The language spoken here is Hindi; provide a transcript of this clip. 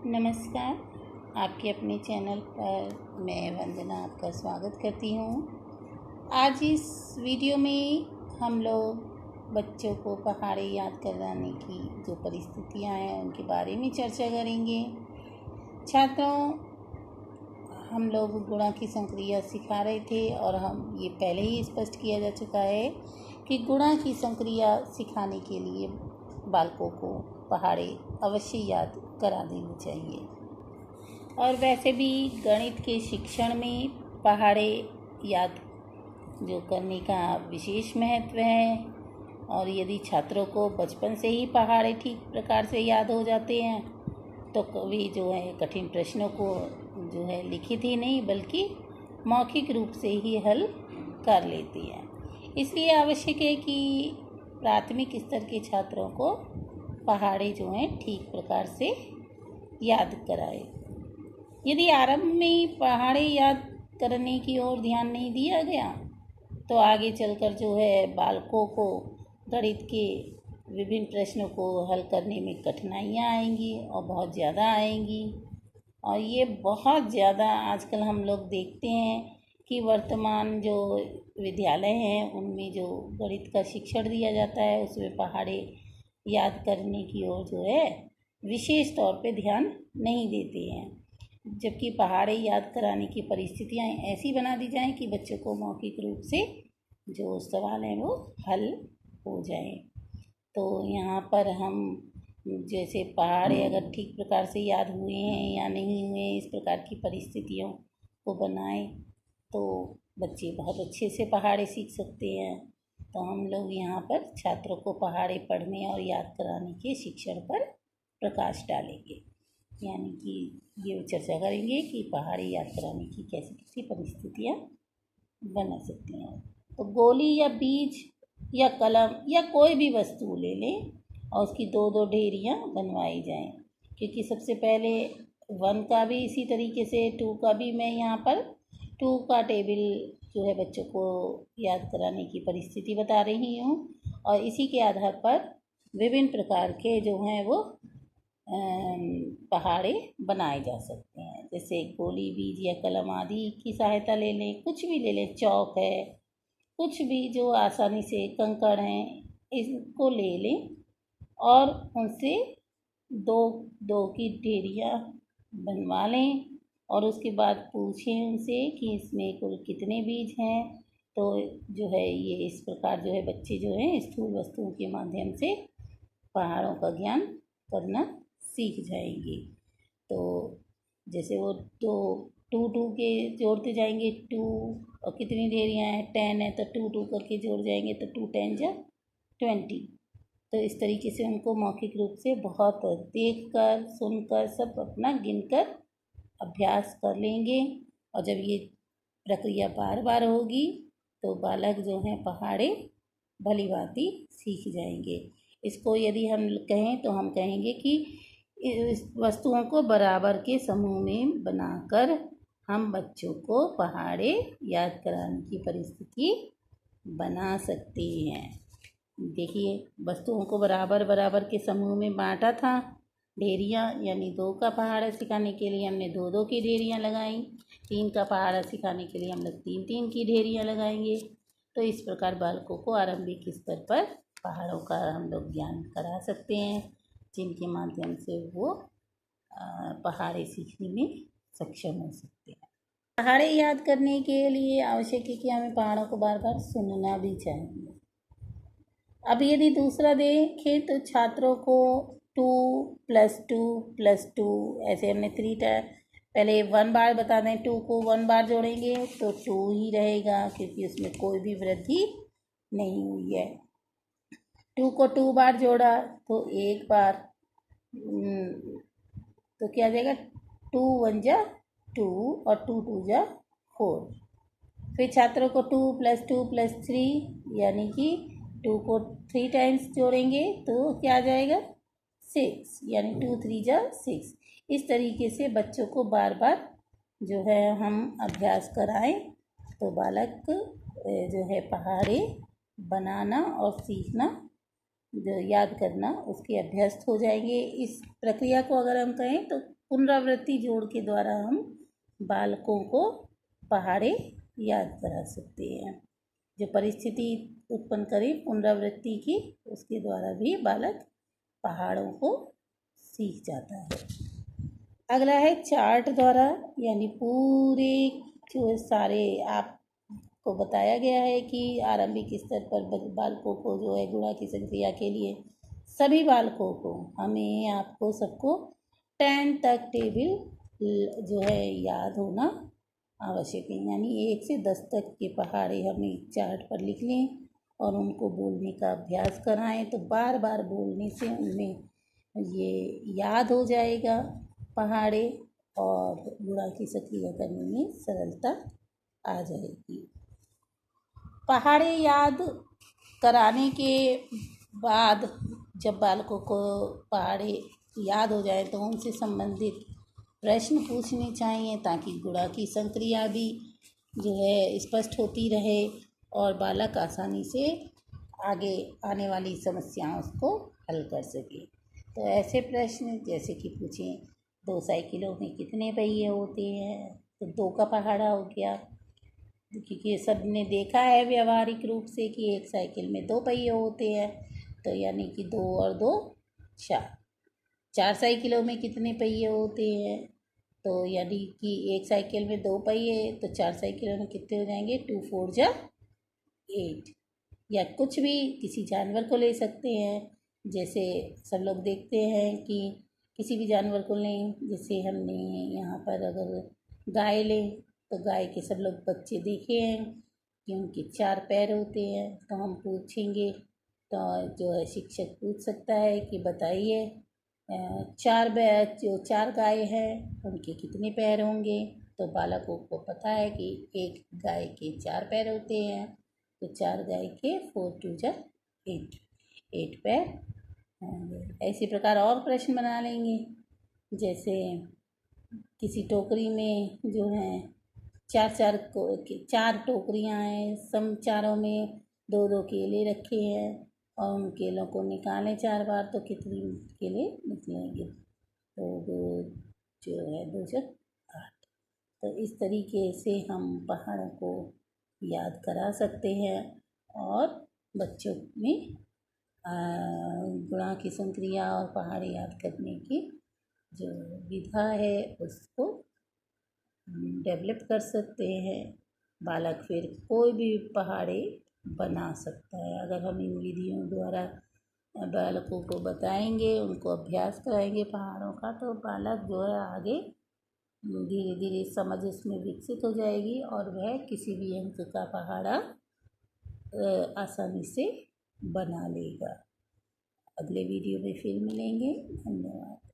नमस्कार। आपके अपने चैनल पर मैं वंदना आपका स्वागत करती हूँ। आज इस वीडियो में हम लोग बच्चों को पहाड़े याद कराने की जो परिस्थितियाँ हैं उनके बारे में चर्चा करेंगे। छात्रों, हम लोग गुणा की संक्रिया सिखा रहे थे और हम ये पहले ही स्पष्ट किया जा चुका है कि गुणा की संक्रिया सिखाने के लिए बालकों को पहाड़े अवश्य याद करा देनी चाहिए। और वैसे भी गणित के शिक्षण में पहाड़े याद जो करने का विशेष महत्व है, और यदि छात्रों को बचपन से ही पहाड़े ठीक प्रकार से याद हो जाते हैं तो कभी जो है कठिन प्रश्नों को जो है लिखित ही नहीं बल्कि मौखिक रूप से ही हल कर लेते हैं। इसलिए आवश्यक है कि प्राथमिक स्तर के छात्रों को पहाड़े जो हैं ठीक प्रकार से याद कराए। यदि आरंभ में पहाड़े याद करने की ओर ध्यान नहीं दिया गया तो आगे चलकर जो है बालकों को गणित के विभिन्न प्रश्नों को हल करने में कठिनाइयाँ आएंगी और बहुत ज़्यादा आएंगी। और ये बहुत ज़्यादा आजकल हम लोग देखते हैं कि वर्तमान जो विद्यालय हैं उनमें जो गणित का शिक्षण दिया जाता है उसमें पहाड़े याद करने की ओर जो है विशेष तौर पे ध्यान नहीं देते हैं, जबकि पहाड़े याद कराने की परिस्थितियाँ ऐसी बना दी जाएं कि बच्चों को मौखिक रूप से जो सवाल हैं वो हल हो जाए। तो यहाँ पर हम जैसे पहाड़े अगर ठीक प्रकार से याद हुए हैं या नहीं हुए इस प्रकार की परिस्थितियों को बनाएं तो बच्चे बहुत अच्छे से पहाड़े सीख सकते हैं। तो हम लोग यहाँ पर छात्रों को पहाड़े पढ़ने और याद कराने के शिक्षण पर प्रकाश डालेंगे, यानी कि ये चर्चा करेंगे कि पहाड़े याद कराने की कैसी कैसी परिस्थितियाँ बना सकती हैं। तो गोली या बीज या कलम या कोई भी वस्तु ले लें और उसकी दो दो ढेरियाँ बनवाई जाएं, क्योंकि सबसे पहले 1 का भी इसी तरीके से 2 का भी मैं यहाँ पर 2 का टेबल जो है बच्चों को याद कराने की परिस्थिति बता रही हूँ। और इसी के आधार पर विभिन्न प्रकार के जो हैं वो पहाड़े बनाए जा सकते हैं। जैसे गोली, बीज या कलम आदि की सहायता ले लें, कुछ भी ले लें, चौक है, कुछ भी जो आसानी से कंकड़ हैं इसको ले लें और उनसे दो दो की ढेरियाँ बनवा लें और उसके बाद पूछें उनसे कि इसमें कुल कितने बीज हैं। तो जो है ये इस प्रकार जो है बच्चे जो हैं स्थूल वस्तुओं के माध्यम से पहाड़ों का ज्ञान करना सीख जाएंगे। तो जैसे वो टू टू के जोड़ते जाएंगे, 2 और कितनी ढेरियाँ हैं 10 है तो 2 2 करके जोड़ जाएंगे तो 2 10 जा 20। तो इस तरीके से उनको मौखिक रूप से बहुत देखकर सुनकर सब अपना गिनकर अभ्यास कर लेंगे। और जब ये प्रक्रिया बार बार होगी तो बालक जो हैं पहाड़े भली भांति सीख जाएंगे। इसको यदि हम कहें तो हम कहेंगे कि इस वस्तुओं को बराबर के समूह में बनाकर हम बच्चों को पहाड़े याद कराने की परिस्थिति बना सकते हैं। देखिए, वस्तुओं को बराबर बराबर के समूह में बांटा था, ढेरियाँ यानी 2 का पहाड़ा सिखाने के लिए हमने 2 2 की ढेरियाँ लगाई, 3 का पहाड़ा सिखाने के लिए हम लोग 3 3 की ढेरियाँ लगाएंगे। तो इस प्रकार बालकों को आरंभिक स्तर पर पहाड़ों का हम लोग ज्ञान करा सकते हैं, जिनके माध्यम से वो पहाड़े सीखने में सक्षम हो सकते हैं। पहाड़े याद करने के लिए आवश्यक है कि हमें पहाड़ों को बार बार सुनना भी चाहिए। अब यदि दूसरा देखें तो छात्रों को 2 + 2 + 2 ऐसे हमने 3 पहले 1 बार बता दें, 2 को 1 बार जोड़ेंगे तो 2 ही रहेगा क्योंकि उसमें कोई भी वृद्धि नहीं हुई है। 2 को 2 बार जोड़ा तो 1 बार, तो क्या आ जाएगा 2 1 जा 2 और 2 2 जा 4। फिर छात्रों को 2 + 2 + 3 यानी कि 2 को 3 टाइम्स जोड़ेंगे तो क्या आ जाएगा 6, यानी 2 3 जा 6। इस तरीके से बच्चों को बार बार जो है हम अभ्यास कराएं तो बालक जो है पहाड़े बनाना और सीखना जो याद करना उसके अभ्यस्त हो जाएंगे। इस प्रक्रिया को अगर हम कहें तो पुनरावृत्ति जोड़ के द्वारा हम बालकों को पहाड़े याद करा सकते हैं। जो परिस्थिति उत्पन्न करे पुनरावृत्ति की, उसके द्वारा भी बालक पहाड़ों को सीख जाता है। अगला है चार्ट द्वारा, यानी पूरे जो सारे आपको बताया गया है कि आरंभिक स्तर पर बालकों को जो है गुणा की संक्रिया के लिए सभी बालकों को हमें आपको सबको 10 तक टेबल जो है याद होना आवश्यक है। यानी 1 से 10 तक के पहाड़े हमें चार्ट पर लिख लें और उनको बोलने का अभ्यास कराएं, तो बार बार बोलने से उनमें ये याद हो जाएगा पहाड़े और गुणा की संक्रिया करने में सरलता आ जाएगी। पहाड़े याद कराने के बाद जब बालकों को पहाड़े याद हो जाए तो उनसे संबंधित प्रश्न पूछने चाहिए, ताकि गुणा की संक्रिया भी जो है स्पष्ट होती रहे और बालक आसानी से आगे आने वाली समस्याओं को हल कर सके। तो ऐसे प्रश्न जैसे कि पूछें 2 साइकिलों में कितने पहिए होते हैं, तो 2 का पहाड़ा हो गया, क्योंकि सब ने देखा है व्यवहारिक रूप से कि एक साइकिल में 2 पहिए होते हैं, तो यानी कि 2 और 2 4। 4 साइकिलों में कितने पहिए होते हैं, तो यानी कि एक साइकिल में 2 पहिए, तो 4 साइकिलों में कितने हो जाएंगे, 2 4 जा 8। या कुछ भी किसी जानवर को ले सकते हैं, जैसे सब लोग देखते हैं कि किसी भी जानवर को लें, जैसे हमने यहाँ पर अगर गाय लें तो गाय के सब लोग बच्चे देखे हैं कि उनके 4 पैर होते हैं। तो हम पूछेंगे तो जो है शिक्षक पूछ सकता है कि बताइए 4 गाय हैं उनके कितने पैर होंगे। तो बालकों को पता है कि एक गाय के 4 पैर होते हैं, तो 4 गाय के 4 2 जा 8 पैर होंगे। ऐसे प्रकार और प्रश्न बना लेंगे, जैसे किसी टोकरी में जो है 4 टोकरियां हैं, सब चारों में 2 केले रखे हैं और उन केलों को निकालें 4 बार, तो कितने केले निकलेंगे, तो 2 जो है 2 से 8। तो इस तरीके से हम पहाड़ों को याद करा सकते हैं और बच्चों में गुणा की संक्रिया और पहाड़े याद करने की जो विधा है उसको डेवलप कर सकते हैं। बालक फिर कोई भी पहाड़े बना सकता है। अगर हम इन विधियों द्वारा बालकों को बताएंगे, उनको अभ्यास कराएंगे पहाड़ों का, तो बालक जो है आगे धीरे धीरे समझ उसमें विकसित हो जाएगी और वह किसी भी अंक का पहाड़ा आसानी से बना लेगा। अगले वीडियो में फिर मिलेंगे। धन्यवाद।